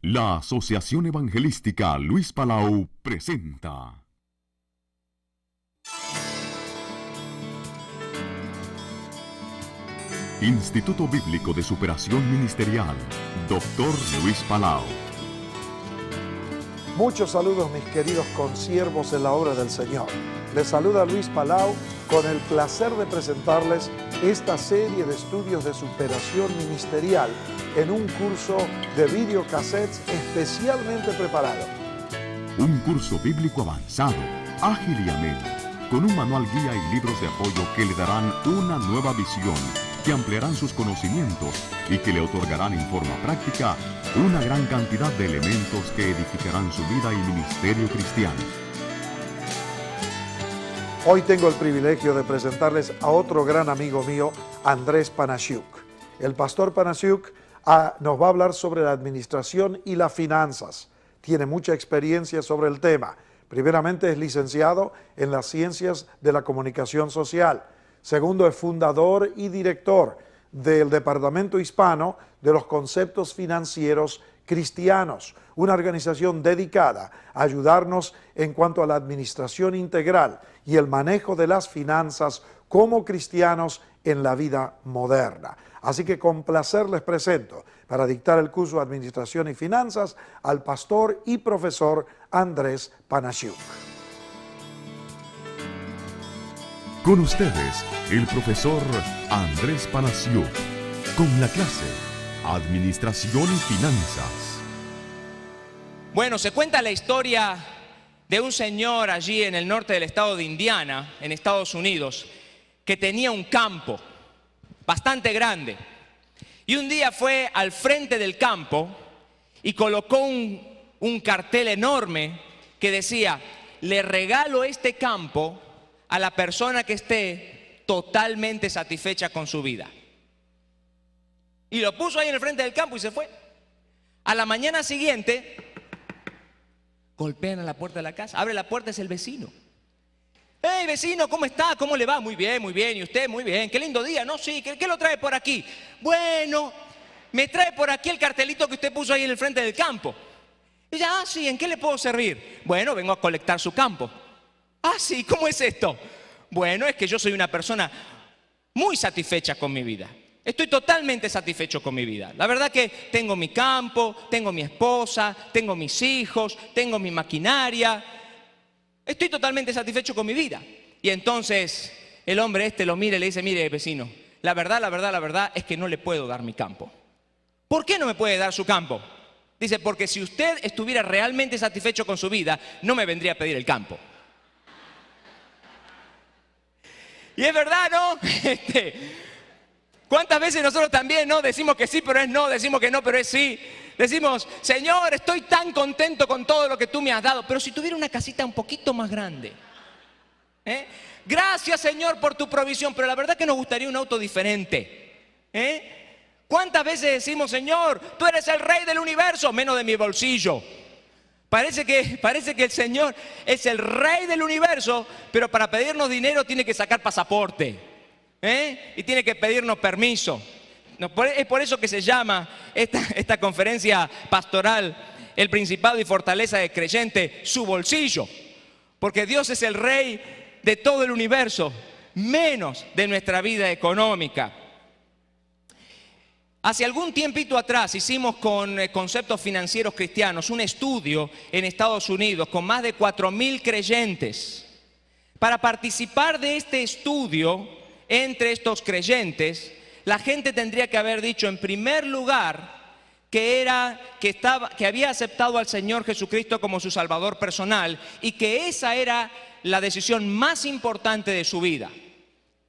La Asociación Evangelística Luis Palau presenta Instituto Bíblico de Superación Ministerial, Dr. Luis Palau. Muchos saludos, mis queridos consiervos en la obra del Señor. Les saluda Luis Palau con el placer de presentarles esta serie de estudios de superación ministerial en un curso de videocassettes especialmente preparado. Un curso bíblico avanzado, ágil y ameno, con un manual guía y libros de apoyo que le darán una nueva visión, que ampliarán sus conocimientos y que le otorgarán en forma práctica una gran cantidad de elementos que edificarán su vida y ministerio cristiano. Hoy tengo el privilegio de presentarles a otro gran amigo mío, Andrés Panasiuk. El pastor Panasiuk nos va a hablar sobre la administración y las finanzas. Tiene mucha experiencia sobre el tema. Primeramente es licenciado en las ciencias de la comunicación social. Segundo, es fundador y director del Departamento Hispano de los Conceptos Financieros Cristianos, una organización dedicada a ayudarnos en cuanto a la administración integral y el manejo de las finanzas como cristianos en la vida moderna. Así que con placer les presento para dictar el curso de Administración y Finanzas al pastor y profesor Andrés Panasiuk. Con ustedes, el profesor Andrés Panasiuk, con la clase Administración y Finanzas. Bueno, se cuenta la historia de un señor allí en el norte del estado de Indiana, en Estados Unidos, que tenía un campo bastante grande. Y un día fue al frente del campo y colocó un cartel enorme que decía: le regalo este campo a la persona que esté totalmente satisfecha con su vida. Y lo puso ahí en el frente del campo y se fue. A la mañana siguiente, golpean a la puerta de la casa. Abre la puerta, es el vecino. ¡Hey, vecino! ¿Cómo está? ¿Cómo le va? Muy bien, muy bien. ¿Y usted? Muy bien. ¡Qué lindo día! ¿No? Sí. ¿Qué lo trae por aquí? Bueno, me trae por aquí el cartelito que usted puso ahí en el frente del campo. Y ella, sí, ¿en qué le puedo servir? Bueno, vengo a colectar su campo. Sí, ¿cómo es esto? Bueno, es que yo soy una persona muy satisfecha con mi vida. Estoy totalmente satisfecho con mi vida. La verdad que tengo mi campo, tengo mi esposa, tengo mis hijos, tengo mi maquinaria. Estoy totalmente satisfecho con mi vida. Y entonces el hombre lo mira y le dice: mire, vecino, la verdad es que no le puedo dar mi campo. ¿Por qué no me puede dar su campo? Dice: porque si usted estuviera realmente satisfecho con su vida, no me vendría a pedir el campo. Y es verdad, ¿no? ¿Cuántas veces nosotros también, no? Decimos que sí, pero es no, decimos que no, pero es sí. Decimos: Señor, estoy tan contento con todo lo que tú me has dado, pero si tuviera una casita un poquito más grande. Gracias, Señor, por tu provisión, pero la verdad que nos gustaría un auto diferente. ¿Cuántas veces decimos: Señor, tú eres el rey del universo, menos de mi bolsillo? Parece que el Señor es el rey del universo, pero para pedirnos dinero tiene que sacar pasaporte, y tiene que pedirnos permiso. Es por eso que se llama esta conferencia pastoral El Principado y Fortaleza del Creyente, su bolsillo. Porque Dios es el rey de todo el universo, menos de nuestra vida económica. Hace algún tiempito atrás hicimos con Conceptos Financieros Cristianos un estudio en Estados Unidos con más de 4,000 creyentes. Para participar de este estudio entre estos creyentes, la gente tendría que haber dicho en primer lugar que había aceptado al Señor Jesucristo como su Salvador personal y que esa era la decisión más importante de su vida.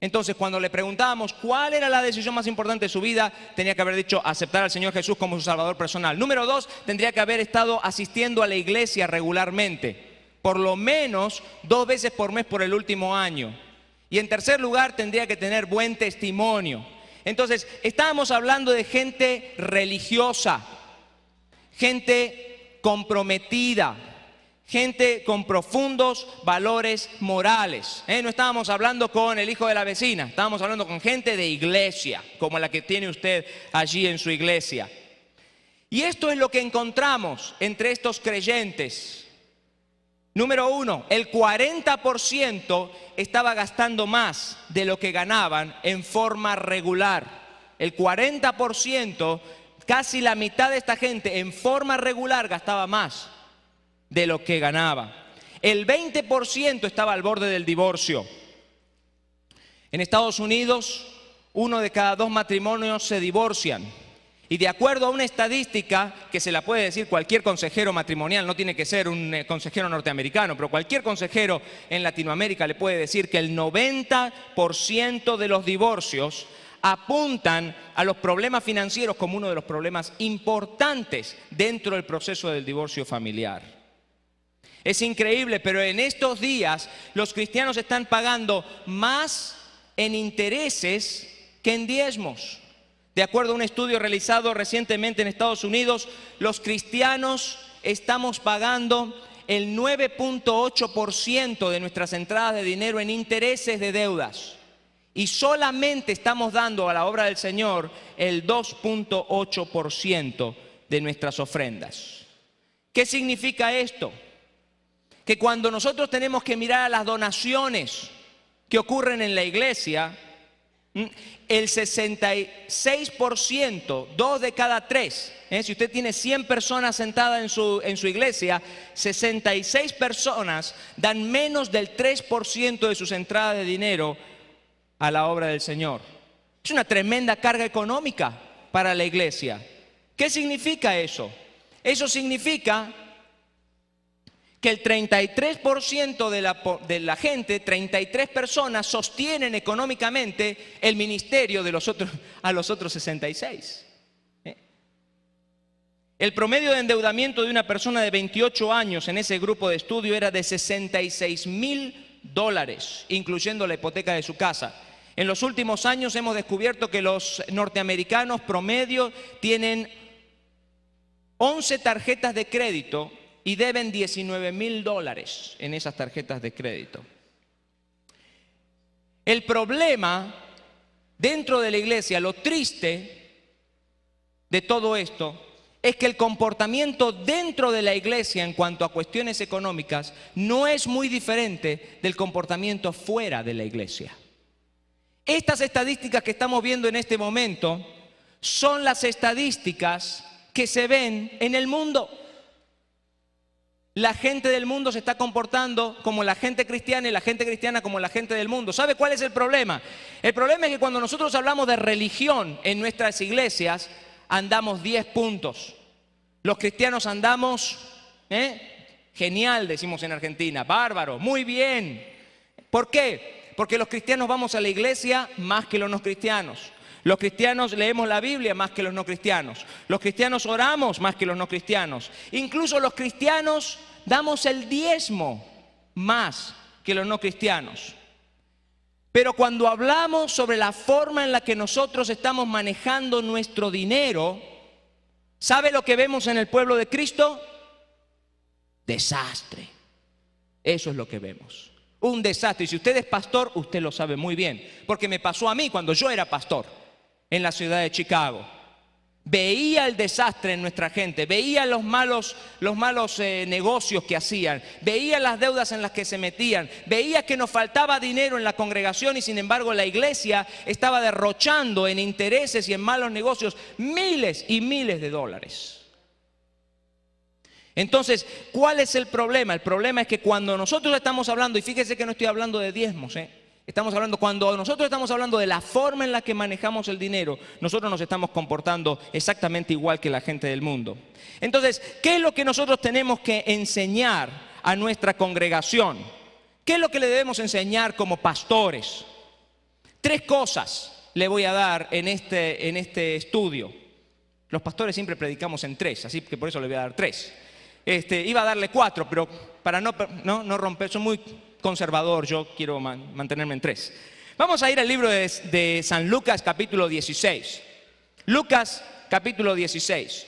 Entonces, cuando le preguntábamos cuál era la decisión más importante de su vida, tenía que haber dicho aceptar al Señor Jesús como su Salvador personal. Número 2, tendría que haber estado asistiendo a la iglesia regularmente, por lo menos 2 veces por mes por el último año. Y en tercer lugar, tendría que tener buen testimonio. Entonces, estábamos hablando de gente religiosa, gente comprometida, gente con profundos valores morales. No estábamos hablando con el hijo de la vecina, estábamos hablando con gente de iglesia, como la que tiene usted allí en su iglesia. Y esto es lo que encontramos entre estos creyentes. Número uno, el 40% estaba gastando más de lo que ganaban en forma regular. El 40%, casi la mitad de esta gente en forma regular gastaba más de lo que ganaba. El 20% estaba al borde del divorcio. En Estados Unidos, 1 de cada 2 matrimonios se divorcian. Y de acuerdo a una estadística que se la puede decir cualquier consejero matrimonial, no tiene que ser un consejero norteamericano, pero cualquier consejero en Latinoamérica le puede decir que el 90% de los divorcios apuntan a los problemas financieros como uno de los problemas importantes dentro del proceso del divorcio familiar. Es increíble, pero en estos días los cristianos están pagando más en intereses que en diezmos. De acuerdo a un estudio realizado recientemente en Estados Unidos, los cristianos estamos pagando el 9.8% de nuestras entradas de dinero en intereses de deudas. Y solamente estamos dando a la obra del Señor el 2.8% de nuestras ofrendas. ¿Qué significa esto? Que cuando nosotros tenemos que mirar a las donaciones que ocurren en la iglesia, el 66%, 2 de cada 3, si usted tiene 100 personas sentadas en su iglesia, 66 personas dan menos del 3% de sus entradas de dinero a la obra del Señor. Es una tremenda carga económica para la iglesia. ¿Qué significa eso? Eso significa que el 33% de la gente, 33 personas, sostienen económicamente el ministerio de los otros 66. El promedio de endeudamiento de una persona de 28 años en ese grupo de estudio era de $66,000, incluyendo la hipoteca de su casa. En los últimos años hemos descubierto que los norteamericanos promedio tienen 11 tarjetas de crédito y deben $19,000 en esas tarjetas de crédito. El problema dentro de la iglesia, lo triste de todo esto, es que el comportamiento dentro de la iglesia en cuanto a cuestiones económicas no es muy diferente del comportamiento fuera de la iglesia. Estas estadísticas que estamos viendo en este momento son las estadísticas que se ven en el mundo. La gente del mundo se está comportando como la gente cristiana y la gente cristiana como la gente del mundo. ¿Sabe cuál es el problema? El problema es que cuando nosotros hablamos de religión en nuestras iglesias, andamos 10 puntos. Los cristianos andamos, genial, decimos en Argentina, bárbaro, muy bien. ¿Por qué? Porque los cristianos vamos a la iglesia más que los no cristianos. Los cristianos leemos la Biblia más que los no cristianos. Los cristianos oramos más que los no cristianos. Incluso los cristianos damos el diezmo más que los no cristianos. Pero cuando hablamos sobre la forma en la que nosotros estamos manejando nuestro dinero, ¿sabe lo que vemos en el pueblo de Cristo? Desastre. Eso es lo que vemos. Un desastre. Y si usted es pastor, usted lo sabe muy bien. Porque me pasó a mí cuando yo era pastor en la ciudad de Chicago. Veía el desastre en nuestra gente, veía los malos negocios que hacían, veía las deudas en las que se metían, veía que nos faltaba dinero en la congregación y sin embargo la iglesia estaba derrochando en intereses y en malos negocios miles y miles de dólares. Entonces, ¿cuál es el problema? El problema es que cuando nosotros estamos hablando, y fíjese que no estoy hablando de diezmos, cuando nosotros estamos hablando de la forma en la que manejamos el dinero, nosotros nos estamos comportando exactamente igual que la gente del mundo. Entonces, ¿qué es lo que nosotros tenemos que enseñar a nuestra congregación? ¿Qué es lo que le debemos enseñar como pastores? 3 cosas le voy a dar en este estudio. Los pastores siempre predicamos en 3, así que por eso le voy a dar 3. Iba a darle 4, pero para no romper, soy muy conservador, yo quiero mantenerme en 3. Vamos a ir al libro de San Lucas capítulo 16. Lucas capítulo 16.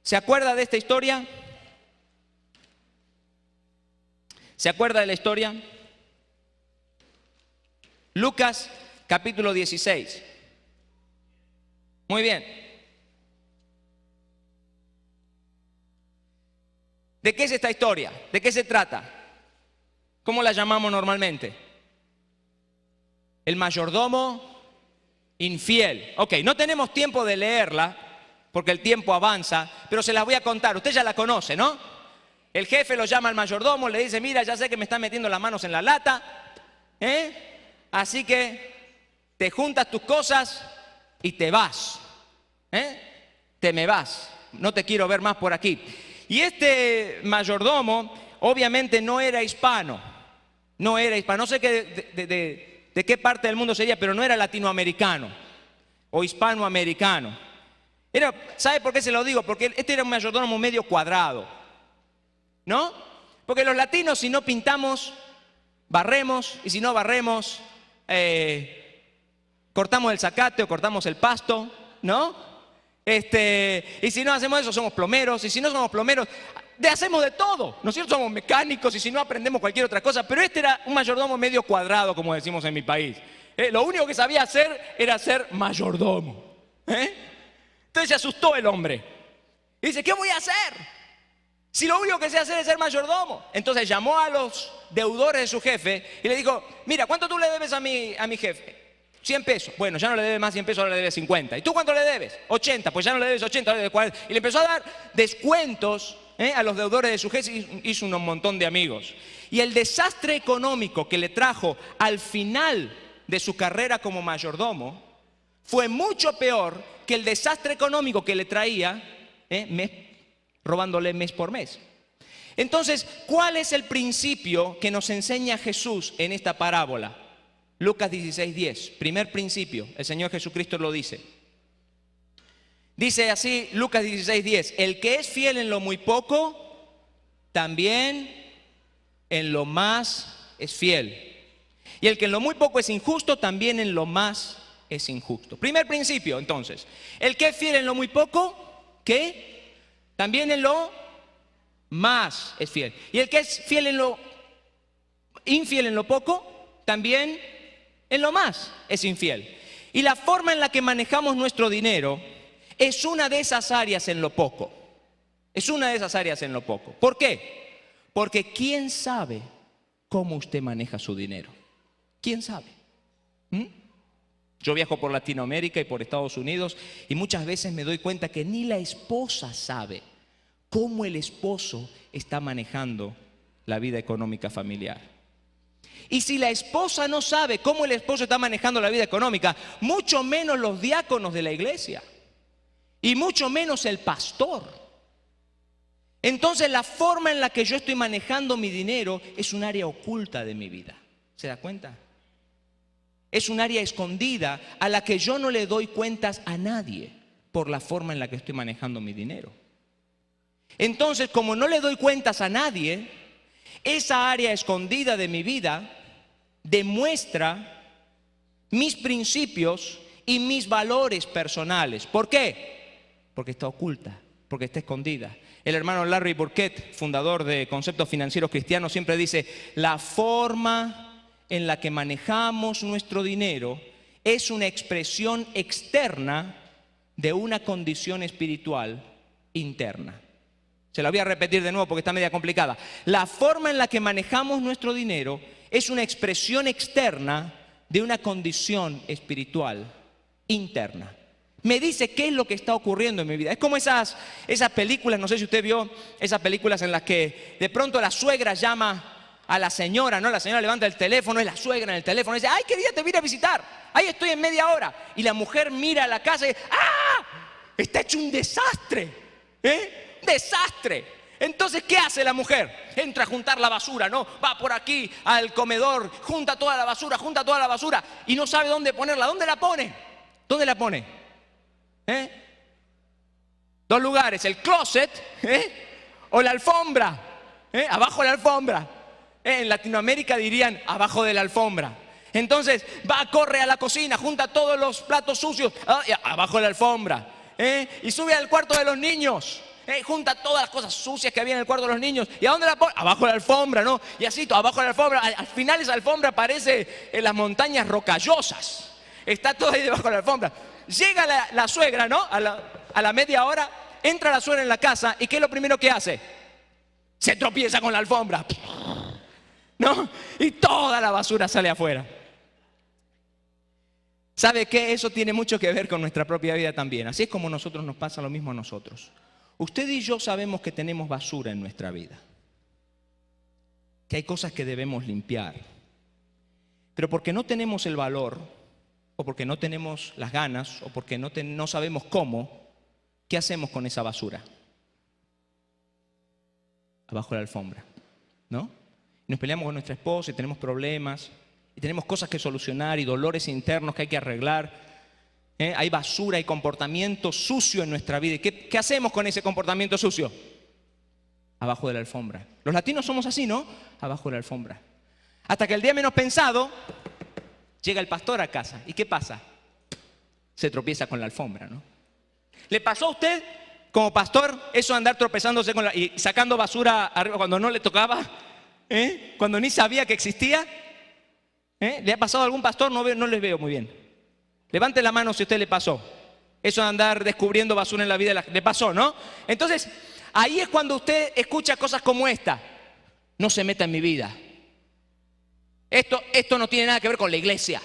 ¿Se acuerda de esta historia? ¿Se acuerda de la historia? Lucas capítulo 16. Muy bien. ¿De qué es esta historia? ¿De qué se trata? ¿Cómo la llamamos normalmente? El mayordomo infiel. Ok, no tenemos tiempo de leerla porque el tiempo avanza, pero se las voy a contar. Usted ya la conoce, ¿no? El jefe lo llama al mayordomo, le dice, mira, ya sé que me están metiendo las manos en la lata, así que te juntas tus cosas y te vas. Te me vas, no te quiero ver más por aquí. Y este mayordomo obviamente no era hispano, no sé de qué parte del mundo sería, pero no era latinoamericano o hispanoamericano. ¿Sabe por qué se lo digo? Porque este era un mayordomo medio cuadrado, ¿no? Porque los latinos, si no pintamos, barremos, y si no barremos, cortamos el zacate o cortamos el pasto, ¿no? Y si no hacemos eso, somos plomeros, y si no somos plomeros, hacemos de todo. Nosotros somos mecánicos, y si no aprendemos cualquier otra cosa. Pero este era un mayordomo medio cuadrado, como decimos en mi país. Lo único que sabía hacer era ser mayordomo. Entonces se asustó el hombre. Y dice, ¿qué voy a hacer? Si lo único que sé hacer es ser mayordomo. Entonces llamó a los deudores de su jefe y le dijo, mira, ¿cuánto tú le debes a mi jefe? 100 pesos. Bueno, ya no le debe más 100 pesos, ahora le debe 50. ¿Y tú cuánto le debes? 80. Pues ya no le debes 80, ahora le debes 40. Y le empezó a dar descuentos a los deudores de su jefe y hizo un montón de amigos. Y el desastre económico que le trajo al final de su carrera como mayordomo fue mucho peor que el desastre económico que le traía robándole mes por mes. Entonces, ¿cuál es el principio que nos enseña Jesús en esta parábola? Lucas 16:10, primer principio, el Señor Jesucristo lo dice. Dice así Lucas 16:10, el que es fiel en lo muy poco, también en lo más es fiel. Y el que en lo muy poco es injusto, también en lo más es injusto. Primer principio, entonces, el que es fiel en lo muy poco, ¿qué? También en lo más es fiel. Y el que es fiel infiel en lo poco, también en lo más es infiel. Y la forma en la que manejamos nuestro dinero es una de esas áreas en lo poco. Es una de esas áreas en lo poco. ¿Por qué? Porque ¿quién sabe cómo usted maneja su dinero? ¿Quién sabe? Yo viajo por Latinoamérica y por Estados Unidos y muchas veces me doy cuenta que ni la esposa sabe cómo el esposo está manejando la vida económica familiar. Y si la esposa no sabe cómo el esposo está manejando la vida económica, mucho menos los diáconos de la iglesia y mucho menos el pastor. Entonces la forma en la que yo estoy manejando mi dinero es un área oculta de mi vida. ¿Se da cuenta? Es un área escondida a la que yo no le doy cuentas a nadie por la forma en la que estoy manejando mi dinero. Entonces, como no le doy cuentas a nadie, esa área escondida de mi vida demuestra mis principios y mis valores personales. ¿Por qué? Porque está oculta, porque está escondida. El hermano Larry Burkett, fundador de Conceptos Financieros Cristianos, siempre dice, la forma en la que manejamos nuestro dinero es una expresión externa de una condición espiritual interna. Se la voy a repetir de nuevo porque está media complicada. La forma en la que manejamos nuestro dinero es una expresión externa de una condición espiritual interna. Me dice qué es lo que está ocurriendo en mi vida. Es como esas películas, no sé si usted vio esas películas en las que de pronto la suegra llama a la señora, ¿no? La señora levanta el teléfono, es la suegra en el teléfono y dice, ¡ay, qué día te vine a visitar! ¡Ahí estoy en media hora! Y la mujer mira a la casa y dice, ¡ah! Está hecho un desastre, ¡desastre! Entonces, ¿qué hace la mujer? Entra a juntar la basura, ¿no? Va por aquí al comedor, junta toda la basura y no sabe dónde ponerla. ¿Dónde la pone? ¿Dónde la pone? Dos lugares, el closet o la alfombra, abajo de la alfombra. En Latinoamérica dirían abajo de la alfombra. Entonces corre a la cocina, junta todos los platos sucios abajo de la alfombra. Y sube al cuarto de los niños, junta todas las cosas sucias que había en el cuarto de los niños. ¿Y a dónde la pone? Abajo de la alfombra, ¿no? Y así, abajo de la alfombra. Al final esa alfombra parece en las montañas rocallosas. Está todo ahí debajo de la alfombra. Llega la suegra, ¿no? A la media hora, entra la suegra en la casa y ¿qué es lo primero que hace? se tropieza con la alfombra, ¿no? Y toda la basura sale afuera. ¿Sabe qué? Eso tiene mucho que ver con nuestra propia vida también. Así es como nosotros nos pasa lo mismo a nosotros. Usted y yo sabemos que tenemos basura en nuestra vida, que hay cosas que debemos limpiar. Pero porque no tenemos el valor, o porque no tenemos las ganas, o porque no sabemos cómo, ¿qué hacemos con esa basura? Abajo de la alfombra, ¿no? Y nos peleamos con nuestra esposa y tenemos problemas, y tenemos cosas que solucionar y dolores internos que hay que arreglar. Hay basura, hay comportamiento sucio en nuestra vida. ¿Y qué hacemos con ese comportamiento sucio? Abajo de la alfombra. Los latinos somos así, ¿no? Abajo de la alfombra. Hasta que el día menos pensado, llega el pastor a casa. ¿Y qué pasa? Se tropieza con la alfombra, ¿no? ¿Le pasó a usted, como pastor, eso de andar tropezándose y sacando basura arriba cuando no le tocaba? Cuando ni sabía que existía. ¿Le ha pasado a algún pastor? No les veo muy bien. Levante la mano si a usted le pasó. Eso de andar descubriendo basura en la vida le pasó, ¿no? Entonces, ahí es cuando usted escucha cosas como esta. No se meta en mi vida. Esto no tiene nada que ver con la iglesia.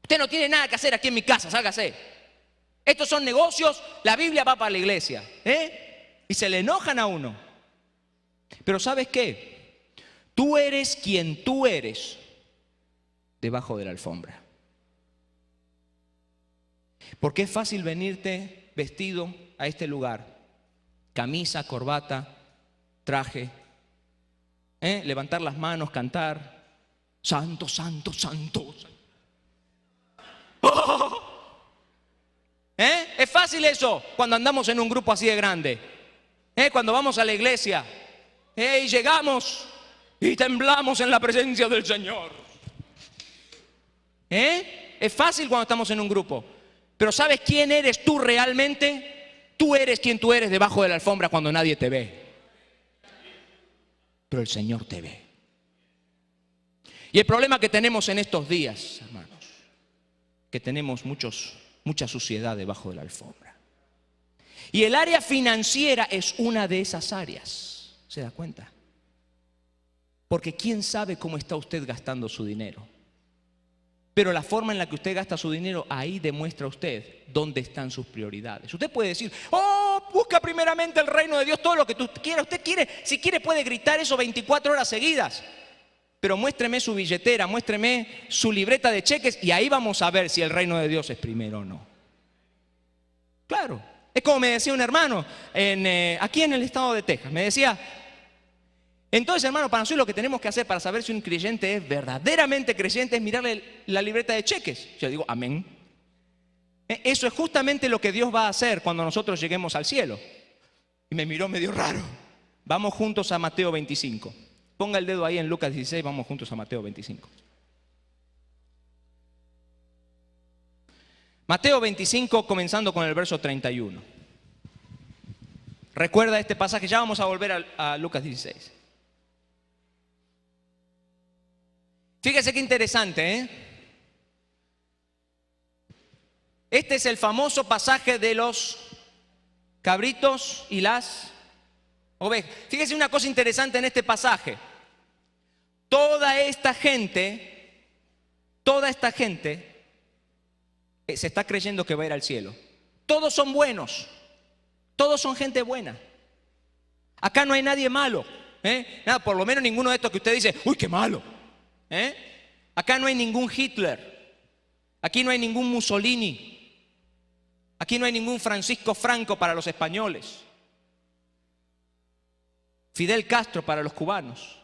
Usted no tiene nada que hacer aquí en mi casa, sálgase. Estos son negocios, la Biblia va para la iglesia. Y se le enojan a uno. Pero ¿sabes qué? Tú eres quien tú eres debajo de la alfombra. Porque es fácil venirte vestido a este lugar, camisa, corbata, traje, levantar las manos, cantar, santo, santo, santo. ¡Oh! Es fácil eso cuando andamos en un grupo así de grande, cuando vamos a la iglesia y llegamos y temblamos en la presencia del Señor. Es fácil cuando estamos en un grupo. Pero ¿sabes quién eres tú realmente? Tú eres quien tú eres debajo de la alfombra cuando nadie te ve. Pero el Señor te ve. Y el problema que tenemos en estos días, hermanos, que tenemos mucha suciedad debajo de la alfombra. Y el área financiera es una de esas áreas. ¿Se da cuenta? Porque ¿quién sabe cómo está usted gastando su dinero? Pero la forma en la que usted gasta su dinero, ahí demuestra usted dónde están sus prioridades. Usted puede decir, busca primeramente el reino de Dios, todo lo que tú quieras. Usted quiere, si quiere puede gritar eso 24 horas seguidas. Pero muéstreme su billetera, muéstreme su libreta de cheques y ahí vamos a ver si el reino de Dios es primero o no. Claro, es como me decía un hermano aquí en el estado de Texas. Me decía, entonces, hermano, para nosotros lo que tenemos que hacer para saber si un creyente es verdaderamente creyente es mirarle la libreta de cheques. Yo digo, amén. Eso es justamente lo que Dios va a hacer cuando nosotros lleguemos al cielo. Y me miró medio raro. Vamos juntos a Mateo 25. Ponga el dedo ahí en Lucas 16, vamos juntos a Mateo 25. Mateo 25, comenzando con el verso 31. Recuerda este pasaje, ya vamos a volver a Lucas 16. Fíjese qué interesante, Este es el famoso pasaje de los cabritos y las ovejas. Fíjese una cosa interesante en este pasaje. Toda esta gente se está creyendo que va a ir al cielo. Todos son buenos, todos son gente buena. Acá no hay nadie malo, Nada, por lo menos ninguno de estos que usted dice, uy, qué malo. Acá no hay ningún Hitler, aquí no hay ningún Mussolini, aquí no hay ningún Francisco Franco para los españoles, Fidel Castro para los cubanos,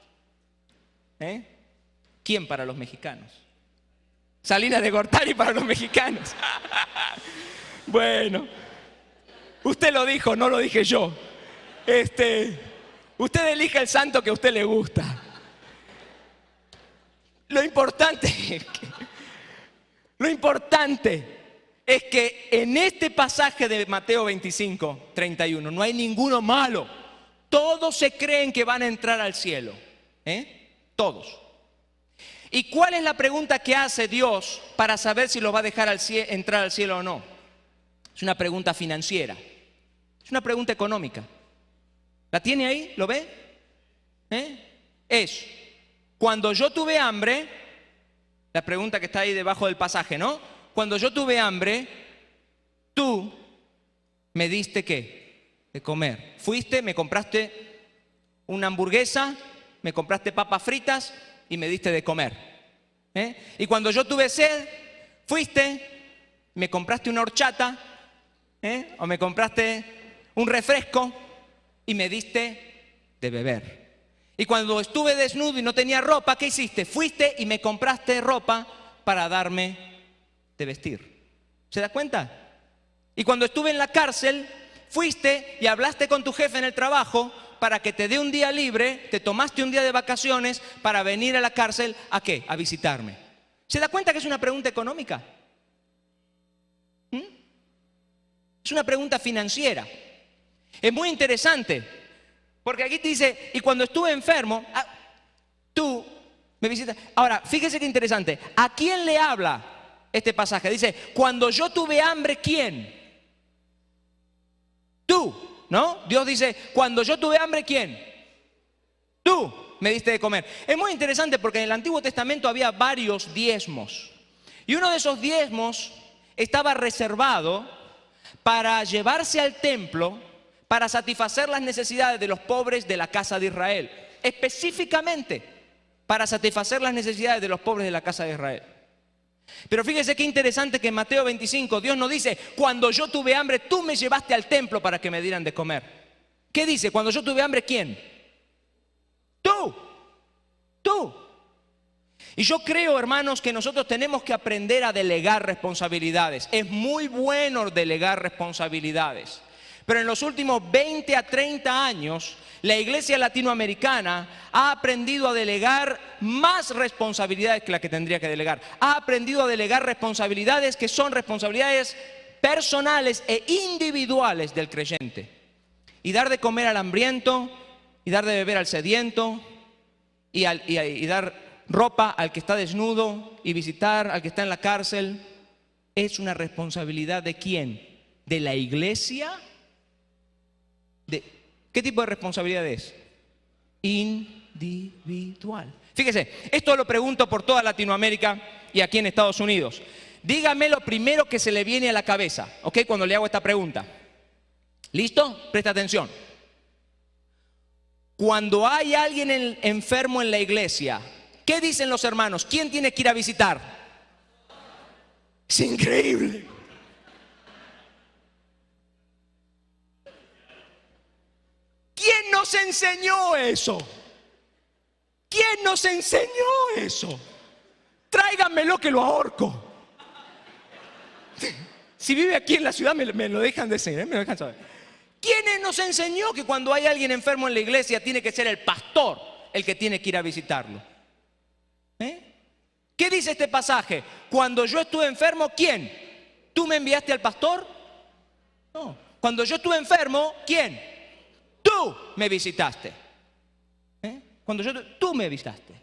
¿quién para los mexicanos? Salinas de Gortari para los mexicanos. Bueno, usted lo dijo, no lo dije yo. Usted elija el santo que a usted le gusta. Lo importante es que en este pasaje de Mateo 25, 31, no hay ninguno malo. Todos se creen que van a entrar al cielo. Todos. ¿Y cuál es la pregunta que hace Dios para saber si los va a dejar entrar al cielo o no? Es una pregunta financiera. Es una pregunta económica. ¿La tiene ahí? ¿Lo ve? es, cuando yo tuve hambre, la pregunta que está ahí debajo del pasaje, ¿no? Cuando yo tuve hambre, tú me diste ¿qué? De comer. Fuiste, me compraste una hamburguesa, me compraste papas fritas y me diste de comer. Y cuando yo tuve sed, fuiste, me compraste una horchata, o me compraste un refresco y me diste de beber. Y cuando estuve desnudo y no tenía ropa, ¿qué hiciste? Fuiste y me compraste ropa para darme de vestir. ¿Se da cuenta? Y cuando estuve en la cárcel, fuiste y hablaste con tu jefe en el trabajo para que te dé un día libre, te tomaste un día de vacaciones para venir a la cárcel, ¿a qué? A visitarme. ¿Se da cuenta que es una pregunta económica? Es una pregunta financiera. Es muy interesante, porque aquí te dice, y cuando estuve enfermo, tú me visitas. Ahora, fíjese qué interesante. ¿A quién le habla este pasaje? Dice, cuando yo tuve hambre, ¿quién? Tú, ¿no? Dios dice, cuando yo tuve hambre, ¿quién? Tú me diste de comer. Es muy interesante porque en el Antiguo Testamento había varios diezmos. Y uno de esos diezmos estaba reservado para llevarse al templo para satisfacer las necesidades de los pobres de la casa de Israel. Específicamente para satisfacer las necesidades de los pobres de la casa de Israel. Pero fíjese qué interesante que en Mateo 25 Dios nos dice, cuando yo tuve hambre, tú me llevaste al templo para que me dieran de comer. ¿Qué dice? Cuando yo tuve hambre, ¿quién? Tú. Y yo creo, hermanos, que nosotros tenemos que aprender a delegar responsabilidades. Es muy bueno delegar responsabilidades. Pero en los últimos 20 a 30 años, la iglesia latinoamericana ha aprendido a delegar más responsabilidades que la que tendría que delegar. Ha aprendido a delegar responsabilidades que son responsabilidades personales e individuales del creyente. Y dar de comer al hambriento, y dar de beber al sediento, y dar ropa al que está desnudo, y visitar al que está en la cárcel, es una responsabilidad ¿de quién? ¿De la iglesia? ¿Qué tipo de responsabilidad es? Individual. Fíjese, esto lo pregunto por toda Latinoamérica y aquí en Estados Unidos. Dígame lo primero que se le viene a la cabeza, ¿ok? Cuando le hago esta pregunta. ¿Listo? Presta atención. Cuando hay alguien enfermo en la iglesia, ¿qué dicen los hermanos? ¿Quién tiene que ir a visitar? Es increíble. ¿Quién nos enseñó eso? ¿Quién nos enseñó eso? Tráiganmelo que lo ahorco. Si vive aquí en la ciudad me lo dejan de enseñar, me lo dejan saber. ¿Quién nos enseñó que cuando hay alguien enfermo en la iglesia tiene que ser el pastor el que tiene que ir a visitarlo? ¿Qué dice este pasaje? Cuando yo estuve enfermo, ¿quién? ¿Tú me enviaste al pastor? No. Cuando yo estuve enfermo, ¿quién? Tú me visitaste. Tú me visitaste.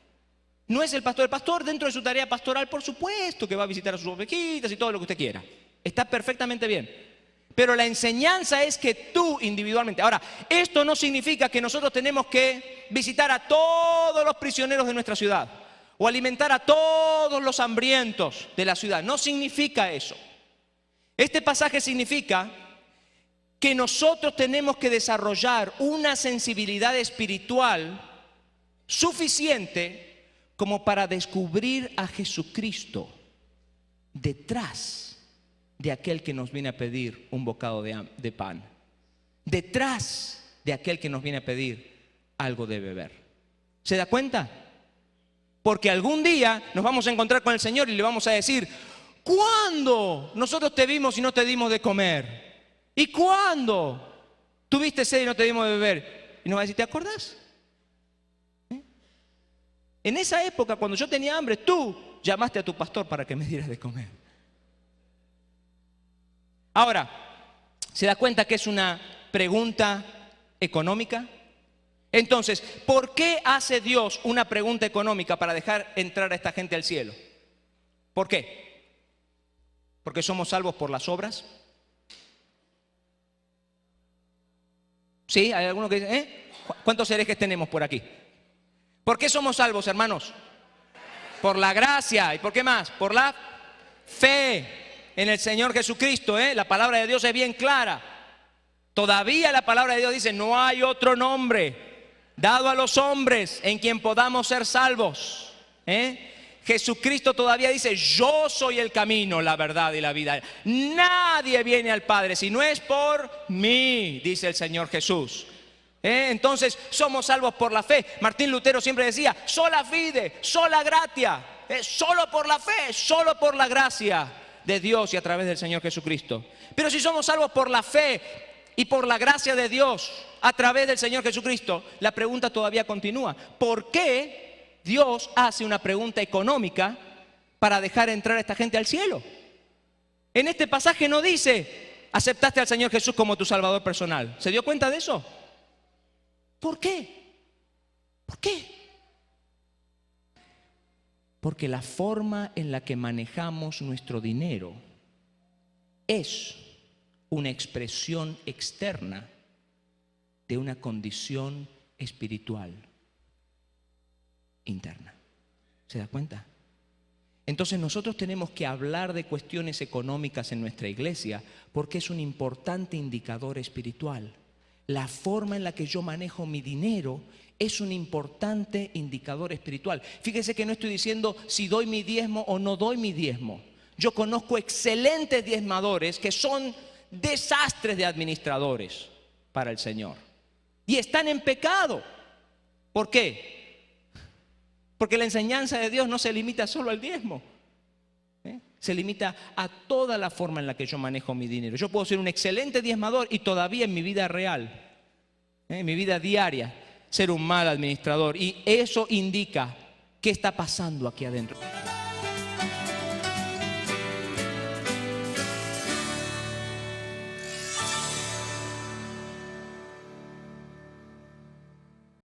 No es el pastor dentro de su tarea pastoral, por supuesto que va a visitar a sus ovejitas y todo lo que usted quiera. Está perfectamente bien. Pero la enseñanza es que tú individualmente. Ahora, esto no significa que nosotros tenemos que visitar a todos los prisioneros de nuestra ciudad o alimentar a todos los hambrientos de la ciudad. No significa eso. Este pasaje significa que nosotros tenemos que desarrollar una sensibilidad espiritual suficiente como para descubrir a Jesucristo detrás de aquel que nos viene a pedir un bocado de pan, detrás de aquel que nos viene a pedir algo de beber. ¿Se da cuenta? Porque algún día nos vamos a encontrar con el Señor y le vamos a decir, ¿cuándo nosotros te vimos y no te dimos de comer? ¿Y cuándo tuviste sed y no te dimos de beber? Y nos va a decir, ¿te acordás? En esa época, cuando yo tenía hambre, tú llamaste a tu pastor para que me dieras de comer. Ahora, ¿se da cuenta que es una pregunta económica? Entonces, ¿por qué hace Dios una pregunta económica para dejar entrar a esta gente al cielo? ¿Por qué? ¿Porque somos salvos por las obras? ¿Sí? ¿Hay alguno que dice, ¿cuántos herejes tenemos por aquí? ¿Por qué somos salvos, hermanos? Por la gracia. ¿Y por qué más? Por la fe en el Señor Jesucristo. La palabra de Dios es bien clara. Todavía la palabra de Dios dice, no hay otro nombre dado a los hombres en quien podamos ser salvos. Jesucristo todavía dice, yo soy el camino, la verdad y la vida. Nadie viene al Padre si no es por mí, dice el Señor Jesús. Entonces somos salvos por la fe. Martín Lutero siempre decía, sola fide, sola gratia. Solo por la fe, solo por la gracia de Dios y a través del Señor Jesucristo. Pero si somos salvos por la fe y por la gracia de Dios a través del Señor Jesucristo, la pregunta todavía continúa. ¿Por qué Dios hace una pregunta económica para dejar entrar a esta gente al cielo? En este pasaje no dice, aceptaste al Señor Jesús como tu Salvador personal. ¿Se dio cuenta de eso? ¿Por qué? ¿Por qué? Porque la forma en la que manejamos nuestro dinero es una expresión externa de una condición espiritual interna. ¿Se da cuenta? Entonces nosotros tenemos que hablar de cuestiones económicas en nuestra iglesia porque es un importante indicador espiritual. La forma en la que yo manejo mi dinero es un importante indicador espiritual. Fíjese que no estoy diciendo si doy mi diezmo o no doy mi diezmo. Yo conozco excelentes diezmadores que son desastres de administradores para el Señor. Y están en pecado. ¿Por qué? Porque la enseñanza de Dios no se limita solo al diezmo. Se limita a toda la forma en la que yo manejo mi dinero. Yo puedo ser un excelente diezmador y todavía en mi vida real, en mi vida diaria, ser un mal administrador. Y eso indica qué está pasando aquí adentro.